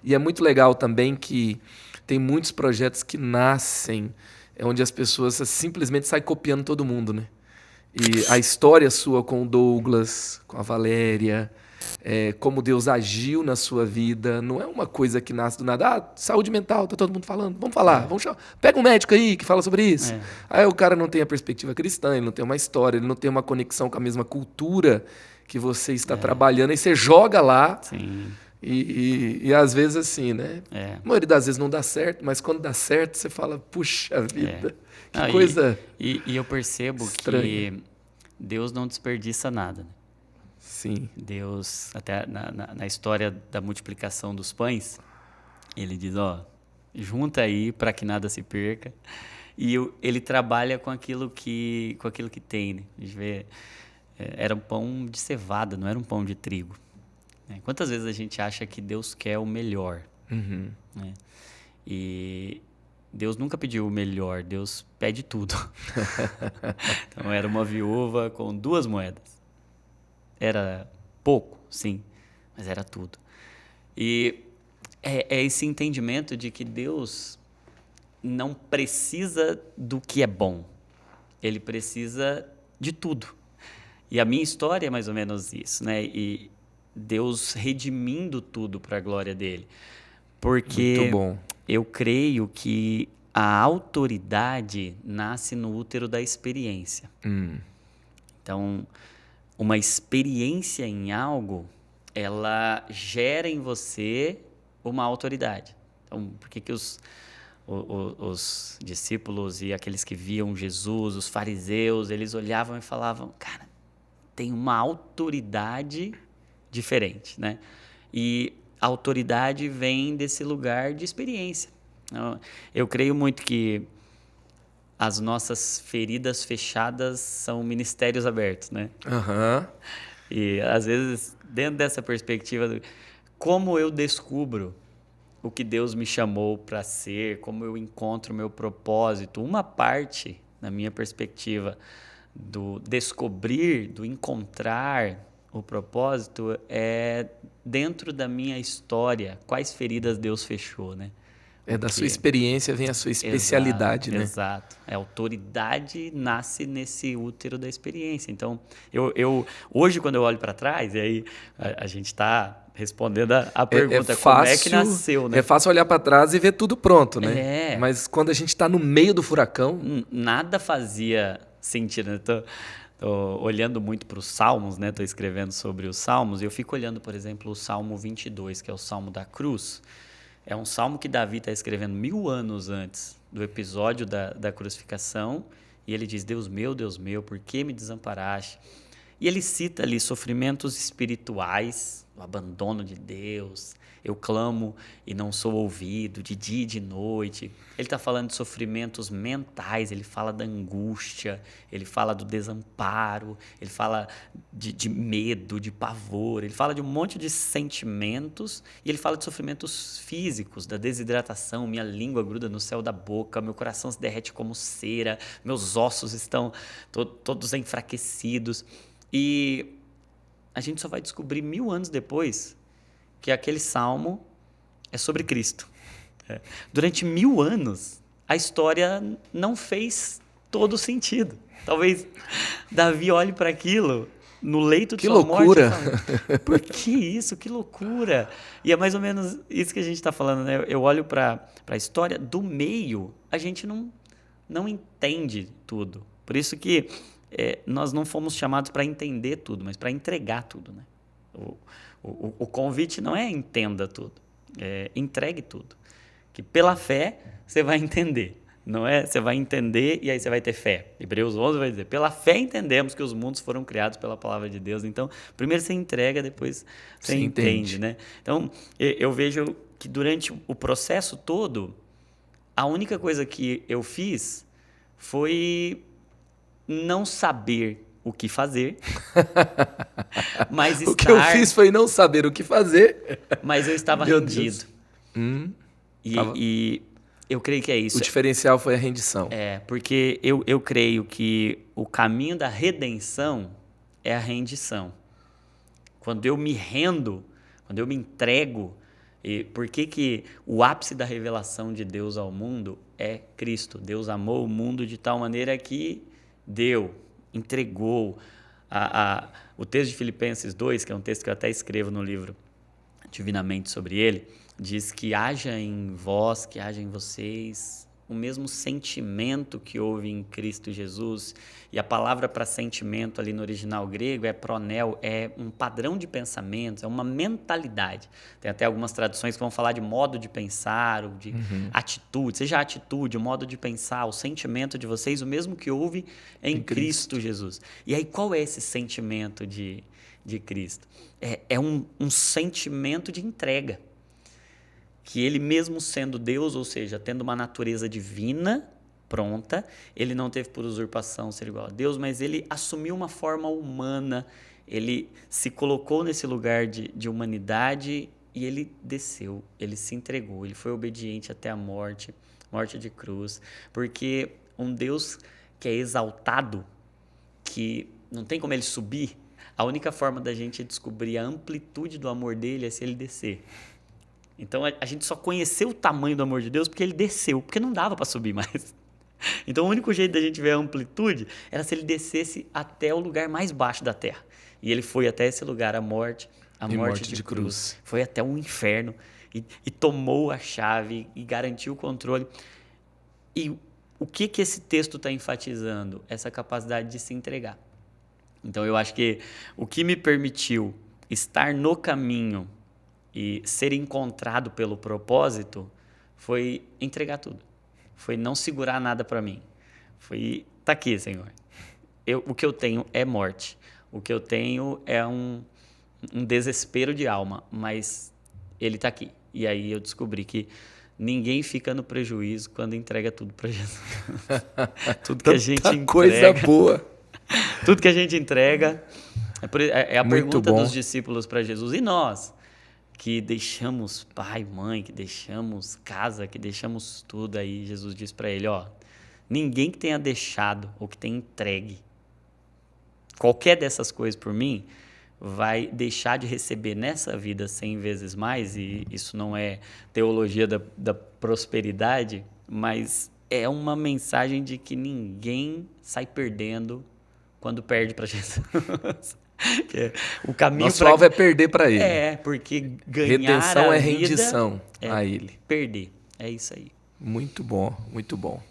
E é muito legal também que tem muitos projetos que nascem onde as pessoas simplesmente saem copiando todo mundo, né? E a história sua com o Douglas, com a Valéria, como Deus agiu na sua vida, não é uma coisa que nasce do nada. Ah, saúde mental, tá todo mundo falando. Vamos falar, vamos chamar. Pega um médico aí que fala sobre isso. Aí o cara não tem a perspectiva cristã, ele não tem uma história, ele não tem uma conexão com a mesma cultura que você está trabalhando, aí você joga lá. Sim. E às vezes assim, né? A maioria das vezes não dá certo, mas quando dá certo, você fala, puxa vida, que coisa e eu percebo estranha. que Deus não desperdiça nada. Né? Sim. Deus, até na história da multiplicação dos pães, ele diz, junta aí para que nada se perca. E ele trabalha com aquilo que tem. Né? A gente vê, era um pão de cevada, não era um pão de trigo. Quantas vezes a gente acha que Deus quer o melhor? Uhum. Né? E Deus nunca pediu o melhor, Deus pede tudo. Então era uma viúva com 2 moedas. Era pouco, sim, mas era tudo. E é esse entendimento de que Deus não precisa do que é bom. Ele precisa de tudo. E a minha história é mais ou menos isso, né? E Deus redimindo tudo para a glória dele. Porque muito bom. Eu creio que a autoridade nasce no útero da experiência. Então, uma experiência em algo, ela gera em você uma autoridade. Então, por que os discípulos e aqueles que viam Jesus, os fariseus, eles olhavam e falavam, cara, tem uma autoridade diferente, né? E a autoridade vem desse lugar de experiência. Eu creio muito que as nossas feridas fechadas são ministérios abertos, né? Uhum. E, às vezes, dentro dessa perspectiva, como eu descubro o que Deus me chamou para ser, como eu encontro o meu propósito, uma parte, na minha perspectiva, do descobrir, do encontrar o propósito é dentro da minha história, quais feridas Deus fechou, né? Da sua experiência vem a sua especialidade, né? Exato. A autoridade nasce nesse útero da experiência. Então, hoje, quando eu olho para trás, e aí a gente está respondendo a pergunta, fácil, como é que nasceu, né? É fácil olhar para trás e ver tudo pronto, né? É. Mas quando a gente está no meio do furacão... Nada fazia sentido, né? Tô olhando muito para os Salmos, né? Tô escrevendo sobre os Salmos, e eu fico olhando, por exemplo, o Salmo 22, que é o Salmo da Cruz. É um salmo que Davi está escrevendo 1000 anos antes do episódio da crucificação. E ele diz, Deus meu, por que me desamparaste? E ele cita ali sofrimentos espirituais, o abandono de Deus. Eu clamo e não sou ouvido, de dia e de noite. Ele está falando de sofrimentos mentais, ele fala da angústia, ele fala do desamparo, ele fala de medo, de pavor, ele fala de um monte de sentimentos e ele fala de sofrimentos físicos, da desidratação, minha língua gruda no céu da boca, meu coração se derrete como cera, meus ossos estão todos enfraquecidos. E a gente só vai descobrir 1000 anos depois que aquele salmo é sobre Cristo. Durante 1000 anos, a história não fez todo sentido. Talvez Davi olhe para aquilo no leito de sua morte e fale, por que isso? Que loucura! E é mais ou menos isso que a gente está falando, né? Eu olho para a história do meio, a gente não entende tudo. Por isso que nós não fomos chamados para entender tudo, mas para entregar tudo, né? O convite não é entenda tudo, é entregue tudo. Que pela fé você vai entender. Não é? Você vai entender e aí você vai ter fé. Hebreus 11 vai dizer, pela fé entendemos que os mundos foram criados pela palavra de Deus. Então, primeiro você entrega, depois você entende, né? Então, eu vejo que durante o processo todo, a única coisa que eu fiz foi não saber o que fazer, mas o que eu fiz foi não saber o que fazer, mas eu estava rendido. E eu creio que é isso. O diferencial foi a rendição. Porque eu creio que o caminho da redenção é a rendição. Quando eu me rendo, quando eu me entrego, E por que que o ápice da revelação de Deus ao mundo é Cristo? Deus amou o mundo de tal maneira que deu, entregou. O texto de Filipenses 2, que é um texto que eu até escrevo no livro Divinamente sobre ele, diz que haja em vós, que haja em vocês o mesmo sentimento que houve em Cristo Jesus. E a palavra para sentimento ali no original grego é pronel, é um padrão de pensamentos, é uma mentalidade. Tem até algumas traduções que vão falar de modo de pensar, ou de atitude, seja a atitude, o modo de pensar, o sentimento de vocês, o mesmo que houve em Cristo Jesus. E aí qual é esse sentimento de Cristo? É um sentimento de entrega. Que ele mesmo sendo Deus, ou seja, tendo uma natureza divina pronta, ele não teve por usurpação ser igual a Deus, mas ele assumiu uma forma humana, ele se colocou nesse lugar de humanidade e ele desceu, ele se entregou, ele foi obediente até a morte de cruz, porque um Deus que é exaltado, que não tem como ele subir, a única forma da gente descobrir a amplitude do amor dele é se ele descer. Então a gente só conheceu o tamanho do amor de Deus porque ele desceu, porque não dava para subir mais. Então o único jeito da gente ver a amplitude era se ele descesse até o lugar mais baixo da terra. E ele foi até esse lugar, a morte de cruz. Foi até o inferno e tomou a chave e garantiu o controle. E o que esse texto está enfatizando? Essa capacidade de se entregar. Então eu acho que o que me permitiu estar no caminho e ser encontrado pelo propósito foi entregar tudo. Foi não segurar nada para mim. Foi, tá aqui, Senhor. O que eu tenho é morte. O que eu tenho é um desespero de alma, mas ele tá aqui. E aí eu descobri que ninguém fica no prejuízo quando entrega tudo para Jesus. Tudo que a gente entrega. Coisa boa. Tudo que a gente entrega. É a Muito pergunta bom. dos discípulos para Jesus. E nós? Que deixamos pai, mãe, que deixamos casa, que deixamos tudo. Aí Jesus diz para ele, ninguém que tenha deixado ou que tenha entregue qualquer dessas coisas por mim vai deixar de receber nessa vida 100 vezes mais, e isso não é teologia da prosperidade, mas é uma mensagem de que ninguém sai perdendo quando perde para Jesus. O caminho Nosso alvo é perder para ele. Porque ganhar redenção a é vida rendição a ele. perder. É isso aí. Muito bom, muito bom.